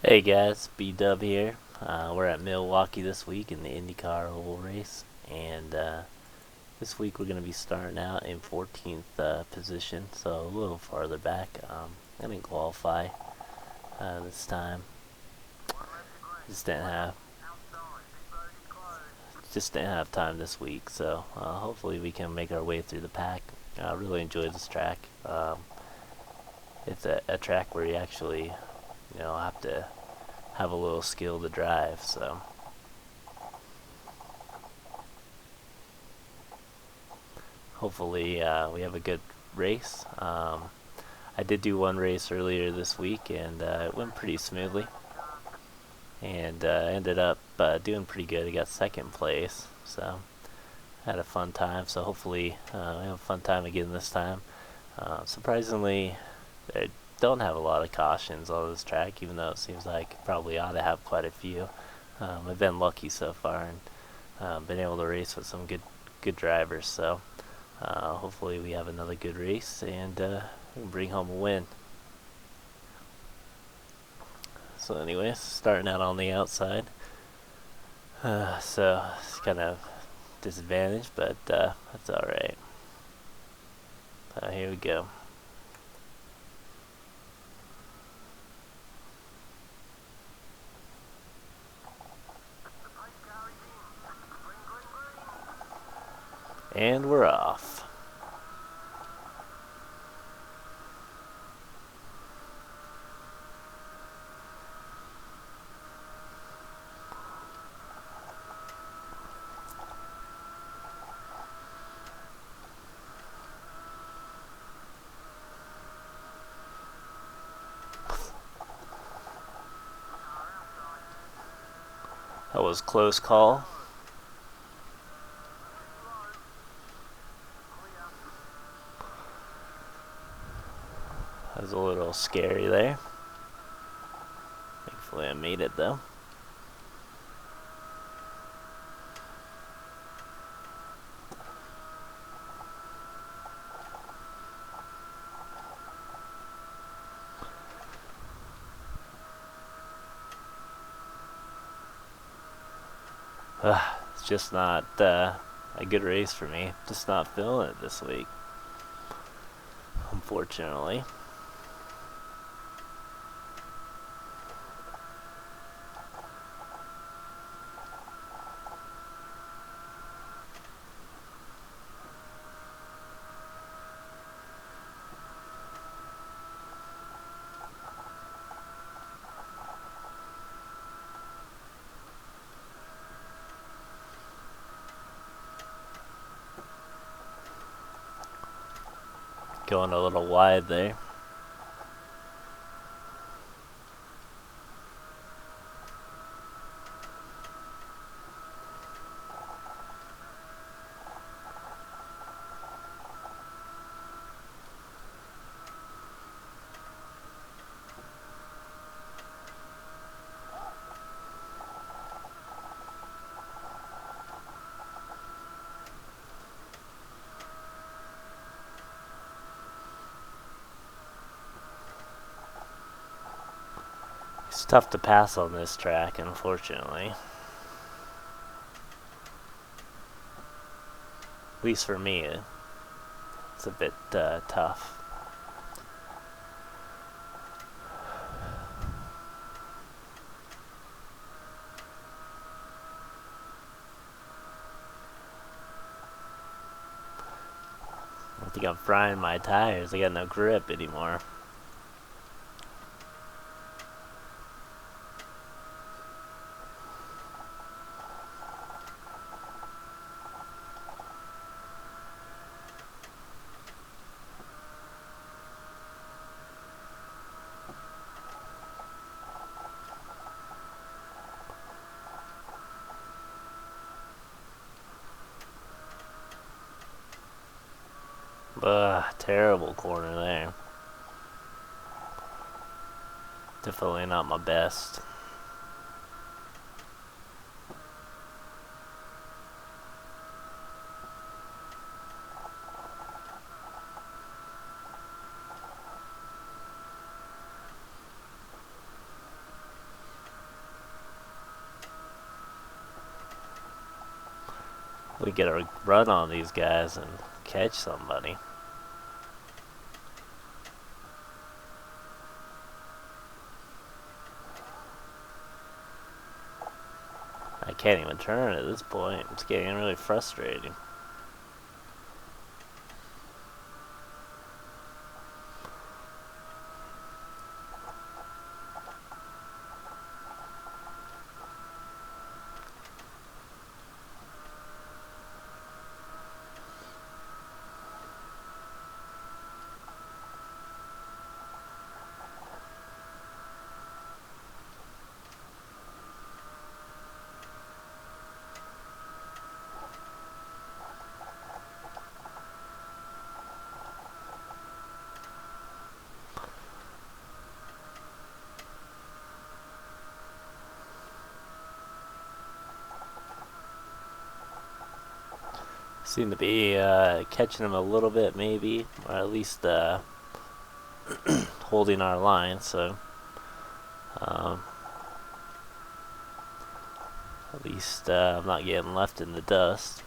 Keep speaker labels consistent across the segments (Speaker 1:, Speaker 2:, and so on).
Speaker 1: Hey guys, B-Dub here. We're at Milwaukee this week in the Indycar oval race, and this week we're going to be starting out in 14th position, so a little farther back. I didn't qualify this time. Just didn't have just didn't have time this week, so hopefully we can make our way through the pack. I really enjoyed this track. It's a track where you actually, have to have a little skill to drive, so hopefully we have a good race. I did do one race earlier this week, and it went pretty smoothly, and ended up doing pretty good. I got second place, so had a fun time. So hopefully we have a fun time again this time. Surprisingly, they don't have a lot of cautions on this track, even though it seems like probably ought to have quite a few. I've been lucky so far, and been able to race with some good drivers. So hopefully we have another good race, and we can bring home a win. So anyways, starting out on the outside. So it's kind of disadvantaged, but that's alright. Here we go. And we're off. That was a close call. That was a little scary there. Thankfully I made it though. It's just not a good race for me. Just not feeling it this week, unfortunately. Going a little wide there. It's tough to pass on this track, unfortunately. At least for me, it's a bit tough. I think I'm frying my tires. I got no grip anymore. Terrible corner there. Definitely not my best. we get a run on these guys and catch somebody. I can't even turn at this point. It's getting really frustrating. Seem to be catching him a little bit, maybe, or at least holding our line. So at least I'm not getting left in the dust.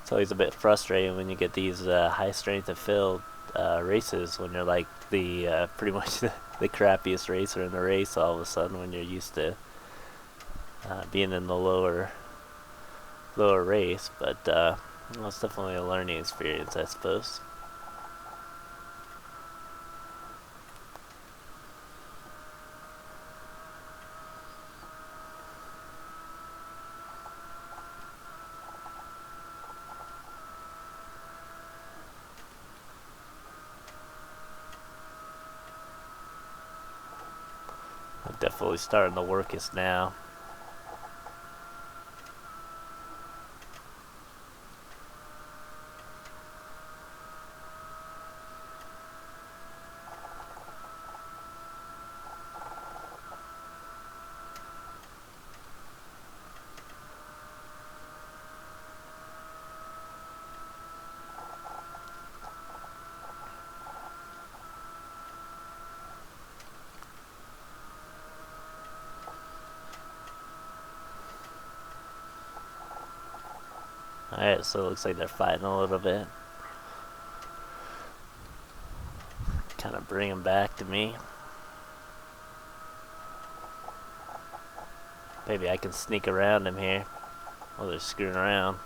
Speaker 1: It's always a bit frustrating when you get these high strength and field races when you're like the pretty much the crappiest racer in the race all of a sudden when you're used to being in the lower race, but well, it's definitely a learning experience, I suppose. I'm definitely starting to work us now. Alright, so it looks like they're fighting a little bit. Kind of bring them back to me. Maybe I can sneak around them here while they're screwing around.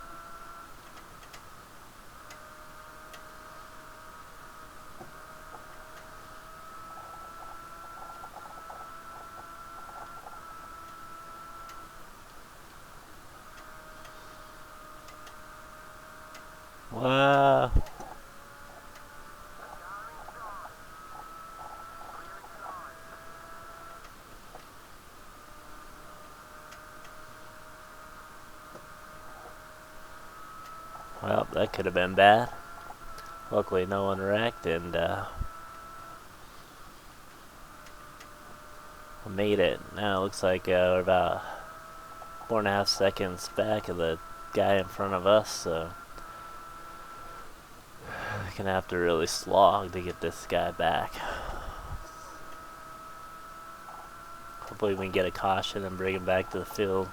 Speaker 1: Wow. Well, that could have been bad. Luckily, no one wrecked, and I made it. Now it looks like we're about 4.5 seconds back of the guy in front of us, so we're gonna have to really slog to get this guy back. Hopefully we can get a caution and bring him back to the field.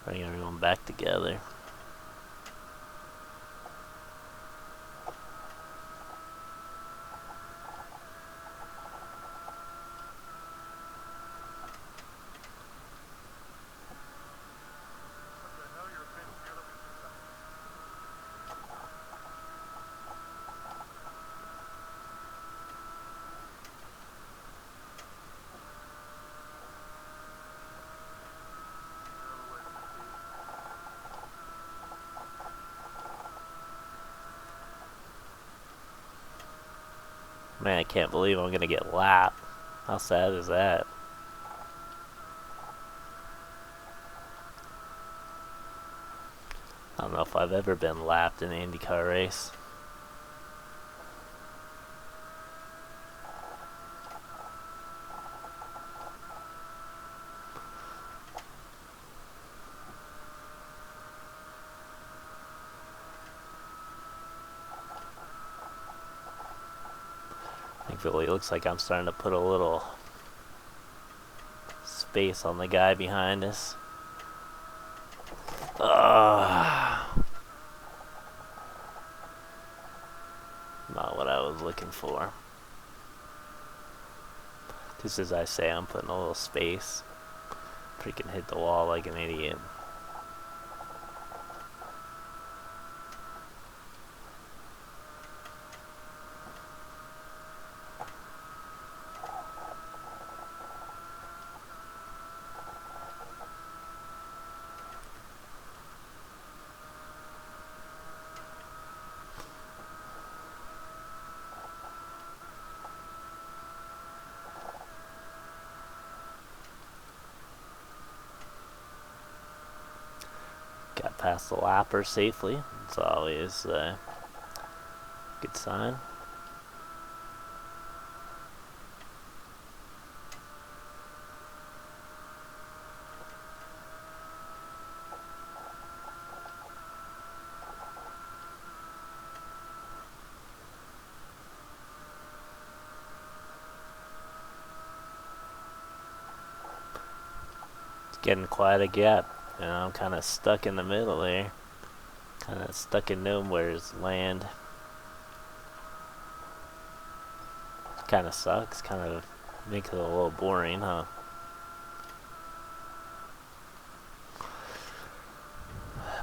Speaker 1: Bring everyone back together. Man, I can't believe I'm gonna get lapped. How sad is that? I don't know if I've ever been lapped in an Indycar race. Thankfully, it looks like I'm starting to put a little space on the guy behind us. Not what I was looking for. Just as I say, I'm putting a little space. Freaking hit the wall like an idiot. Got past the lapper safely. It's always a good sign. It's getting quite a gap. You know, I'm kind of stuck in the middle there. Kind of stuck in nowhere's land. Kind of sucks. Kind of makes it a little boring, huh?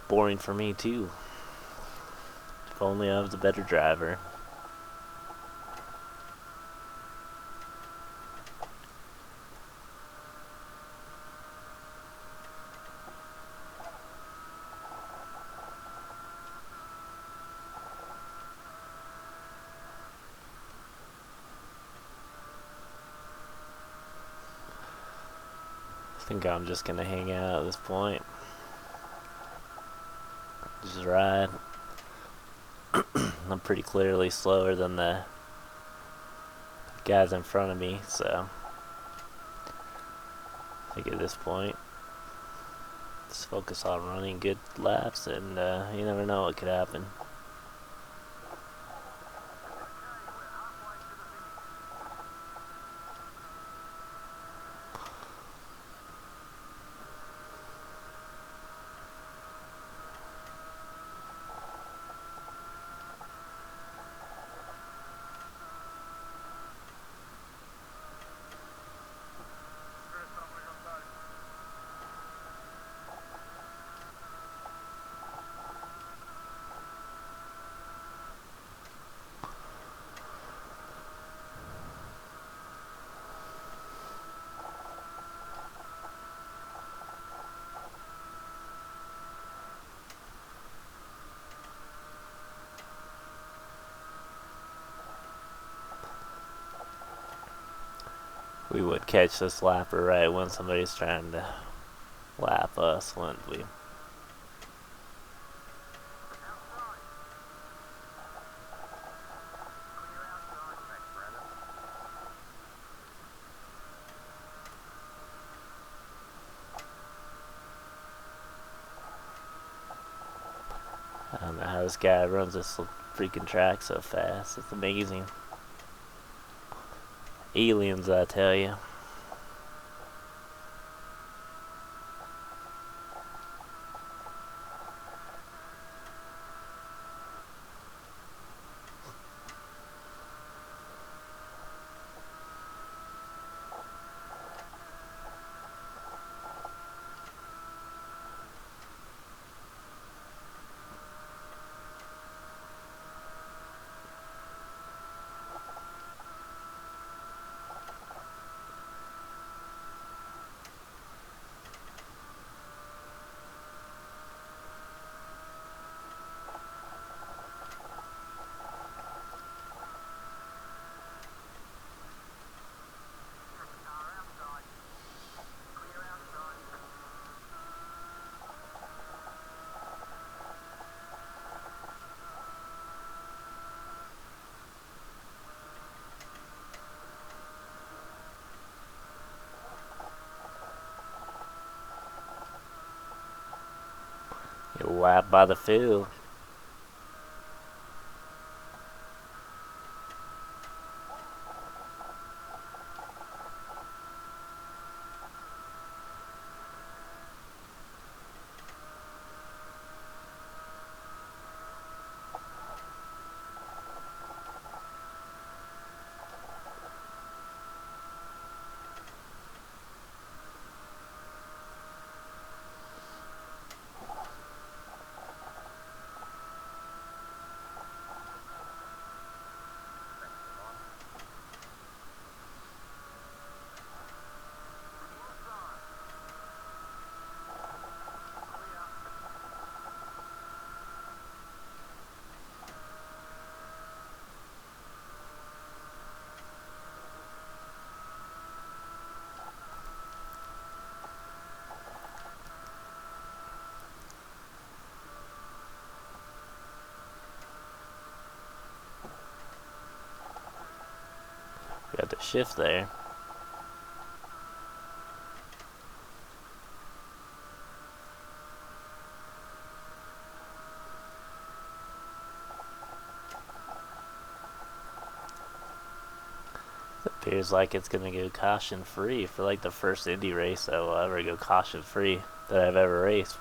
Speaker 1: Boring for me too. If only I was a better driver. I think I'm just gonna hang out at this point. Just ride. I'm pretty clearly slower than the guys in front of me, so I think at this point, just focus on running good laps, and you never know what could happen. We would catch this lapper right when somebody's trying to lap us, wouldn't we? I don't know how this guy runs this freaking track so fast. It's amazing. Aliens, I tell you. You're lap by the field. Got the shift there. It appears like it's gonna go caution free for like the first Indy race I will ever go caution free that I've ever raced.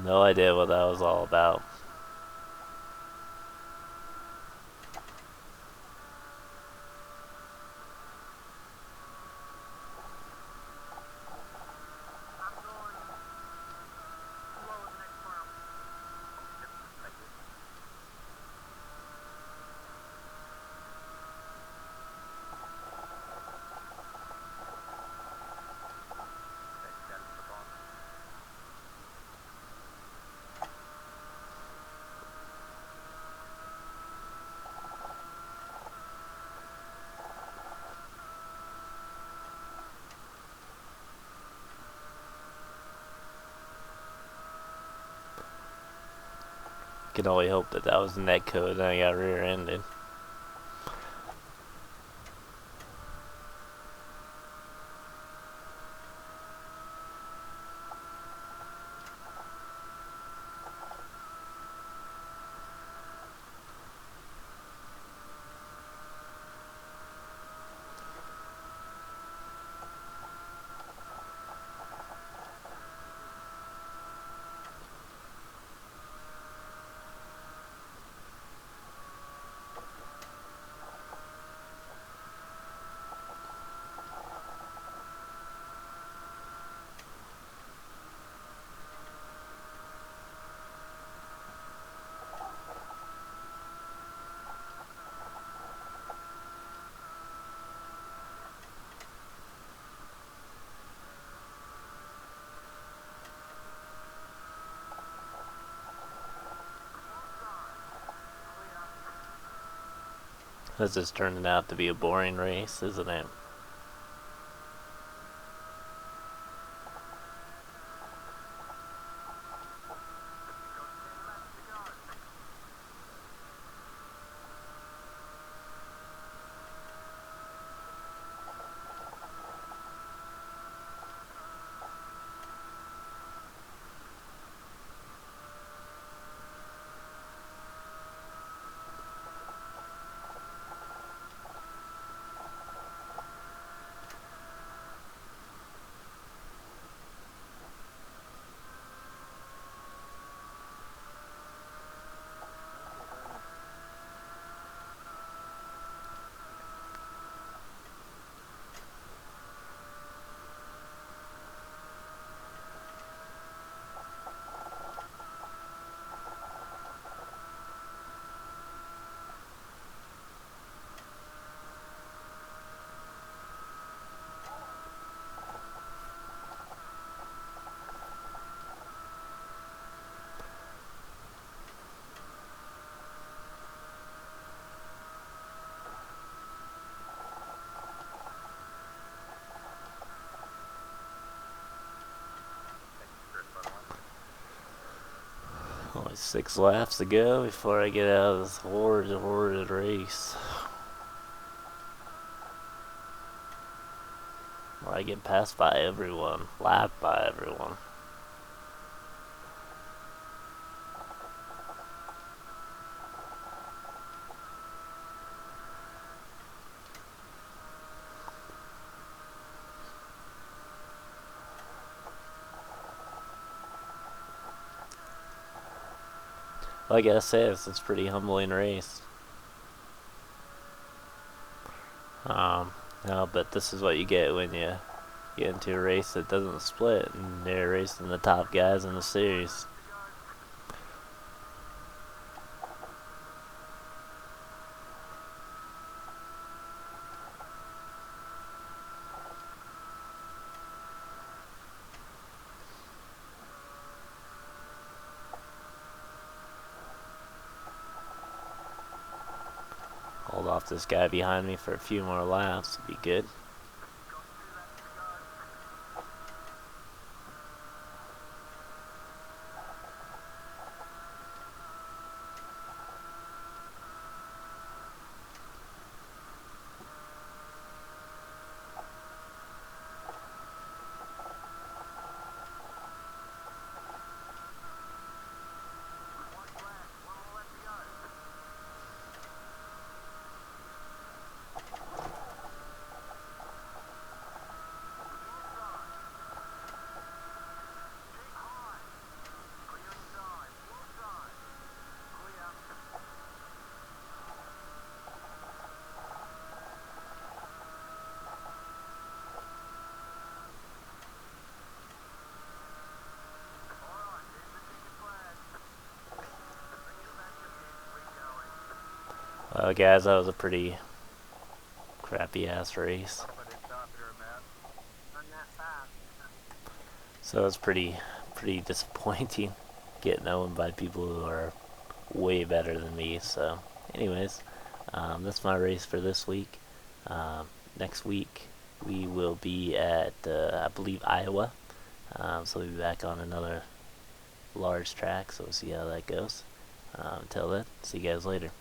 Speaker 1: No idea what that was all about. Can only hope that that was net code and I got rear-ended. This is turning out to be a boring race, isn't it? Only 6 laps to go before I get out of this horrid race. Where I get passed by everyone, lapped by everyone. Like I said, it's a pretty humbling race. Um, no, but this is what you get when you get into a race that doesn't split, and they're racing the top guys in the series. Hold off this guy behind me for a few more laps would be good. Well, guys, that was a pretty crappy ass race. So it's pretty disappointing getting owned by people who are way better than me. So, anyways, that's my race for this week. Next week we will be at I believe Iowa. So we'll be back on another large track. So we'll see how that goes. Until then, see you guys later.